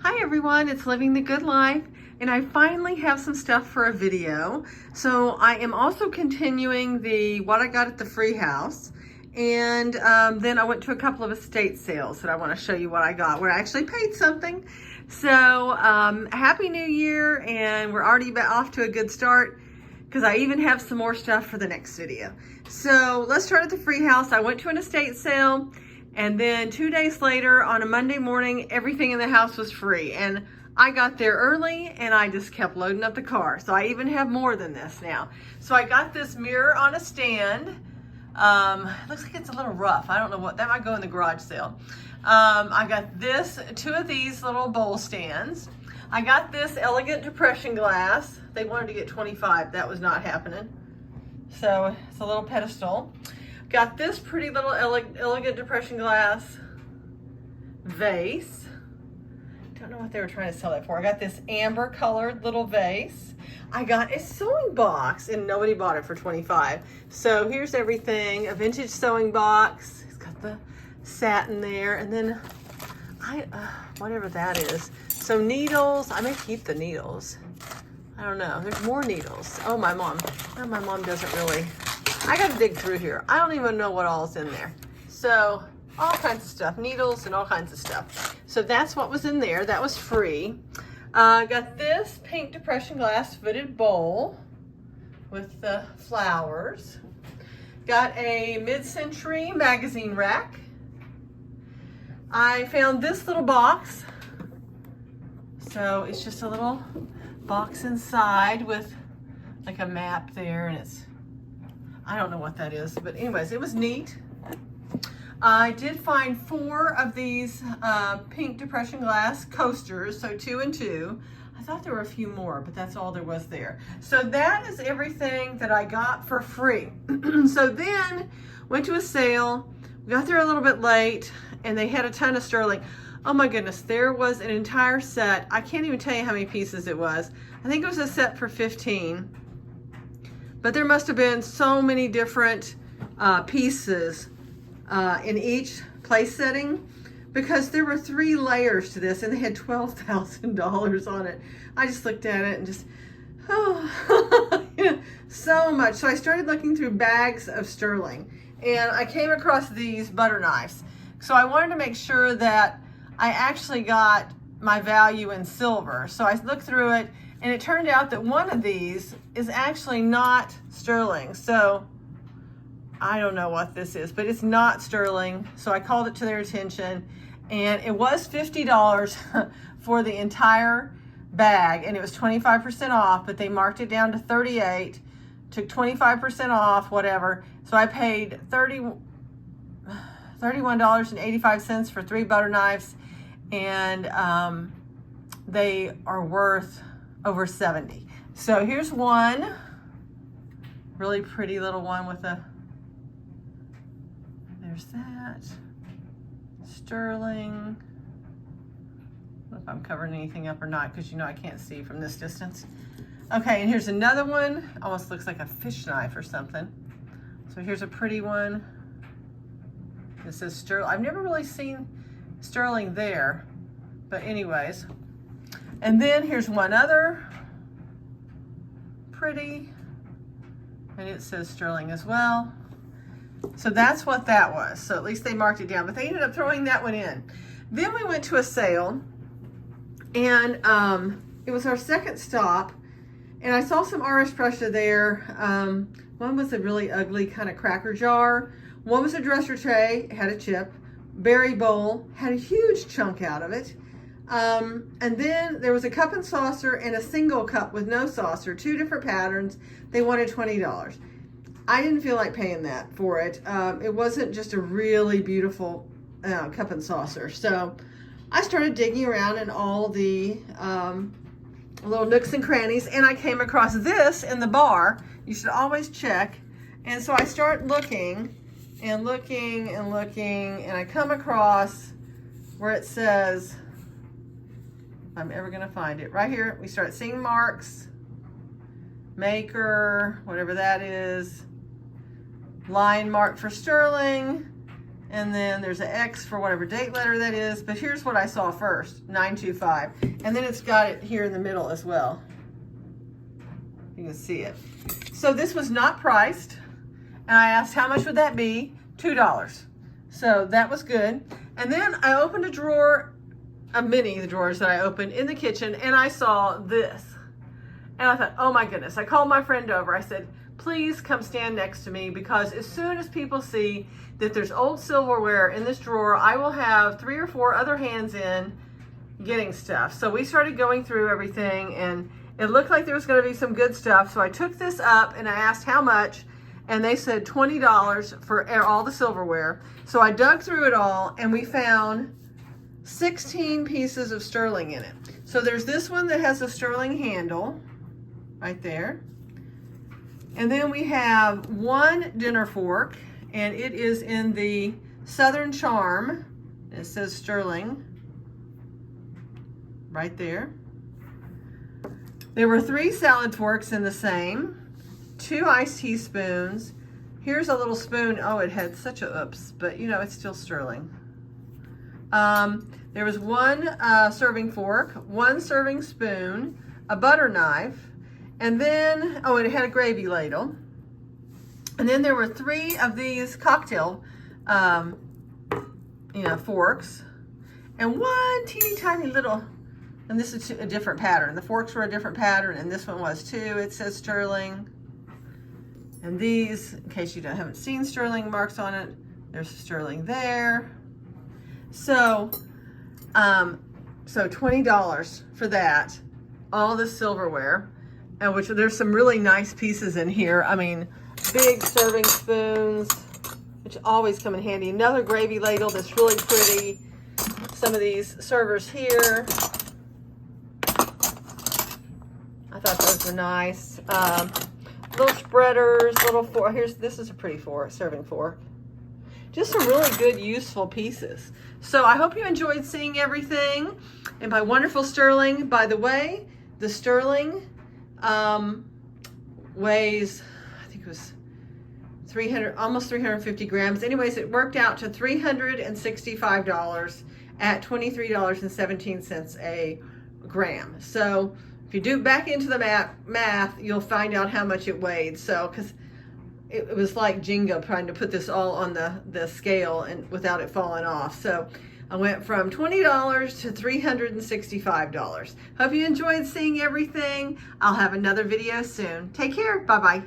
Hi everyone, it's Living the Good Life, and I finally have some stuff for a video. So I am also continuing the what I got at the free house, and then I went to a couple of estate sales that I want to show you what I got, where I actually paid something. So Happy New Year, and we're already off to a good start because I even have some more stuff for the next video. So let's start at the free house. I went to an estate sale. And then 2 days later, on a Monday morning, everything in the house was free. And I got there early and I just kept loading up the car. So I even have more than this now. So I got this mirror on a stand. It looks like it's a little rough. I don't know what, that might go in the garage sale. I got two of these little bowl stands. I got this elegant depression glass. They wanted to get 25, that was not happening. So it's a little pedestal. Got this pretty little elegant depression glass vase. Don't know what they were trying to sell that for. I got this amber colored little vase. I got a sewing box and nobody bought it for 25. So here's everything, a vintage sewing box. It's got the satin there, and then whatever that is. So needles, I may keep the needles. I don't know, there's more needles. Oh, my mom doesn't really. I gotta dig through here. I don't even know what all's in there. So all kinds of stuff, needles and all kinds of stuff. So that's what was in there. That was free. Got this pink depression glass footed bowl with the flowers. Got a mid-century magazine rack. I found this little box. So it's just a little box inside with like a map there, and I don't know what that is, but anyways, it was neat. I did find 4 of these pink depression glass coasters, so 2 and 2. I thought there were a few more, but that's all there was there. So that is everything that I got for free. So then went to a sale, got there a little bit late, and they had a ton of sterling. Oh my goodness, there was an entire set. I can't even tell you how many pieces it was. I think it was a set for 15. But there must have been so many different pieces in each place setting, because there were 3 layers to this and they had $12,000 on it. I just looked at it and just, oh, so much. So I started looking through bags of sterling and I came across these butter knives. So I wanted to make sure that I actually got my value in silver. So I looked through it, and it turned out that one of these is actually not sterling. So I don't know what this is, but it's not sterling. So I called it to their attention, and it was $50 for the entire bag, and it was 25% off, but they marked it down to 38, took 25% off, whatever. So I paid $31.85 for 3 butter knives, and they are worth over 70. So here's one really pretty little one with there's that sterling. I don't know if I'm covering anything up or not, because you know I can't see from this distance. Okay, and here's another one. Almost looks like a fish knife or something. So here's a pretty one. This is sterling. I've never really seen sterling there, but anyways. And then here's one other pretty, and it says sterling as well. So that's what that was. So at least they marked it down, but they ended up throwing that one in. Then we went to a sale, and it was our second stop, and I saw some Irish Prussia there. One was a really ugly kind of cracker jar. One was a dresser tray, had a chip. Berry bowl, had a huge chunk out of it. And then there was a cup and saucer and a single cup with no saucer, 2 different patterns. They wanted $20. I didn't feel like paying that for it. It wasn't just a really beautiful cup and saucer. So I started digging around in all the little nooks and crannies, and I came across this in the bar. You should always check. And so I start looking and looking and looking, and I come across where it says, if I'm ever gonna find it, right here, we start seeing marks, maker, whatever that is, line mark for sterling, And then there's an X for whatever date letter that is. But here's what I saw first, 925. And then it's got it here in the middle as well. You can see it. So this was not priced. And I asked, how much would that be? $2. So that was good. And then I opened a drawer, many of the drawers that I opened in the kitchen, and I saw this. And I thought, oh my goodness. I called my friend over. I said, please come stand next to me, because as soon as people see that there's old silverware in this drawer, I will have 3 or 4 other hands in getting stuff. So we started going through everything, and it looked like there was going to be some good stuff. So I took this up and I asked how much, and they said $20 for all the silverware. So I dug through it all, and we found 16 pieces of sterling in it. So there's this one that has a sterling handle right there. And then we have one dinner fork, and it is in the Southern Charm. It says sterling right there. There were 3 salad forks in the same, 2 iced teaspoons. Here's a little spoon. Oh, it had such a oops, but you know, it's still sterling. There was 1 serving fork, 1 serving spoon, a butter knife, and then, oh, and it had a gravy ladle. And then there were 3 of these cocktail, forks, and 1 teeny tiny little, and this is a different pattern. The forks were a different pattern, and this one was too. It says sterling. And these, in case you haven't seen sterling marks on it, there's sterling there. So, so $20 for that, all the silverware, and which there's some really nice pieces in here. I mean, big serving spoons, which always come in handy. Another gravy ladle that's really pretty. Some of these servers here, I thought those were nice. Little spreaders, little fork. This is a pretty serving fork. Just some really good, useful pieces. So I hope you enjoyed seeing everything. And by Wonderful Sterling, by the way, the sterling weighs, I think it was 300, almost 350 grams. Anyways, it worked out to $365 at $23.17 a gram. So if you do back into the math, you'll find out how much it weighed. So, because it was like Jenga trying to put this all on the scale and without it falling off. So I went from $20 to $365. Hope you enjoyed seeing everything. I'll have another video soon. Take care. Bye-bye.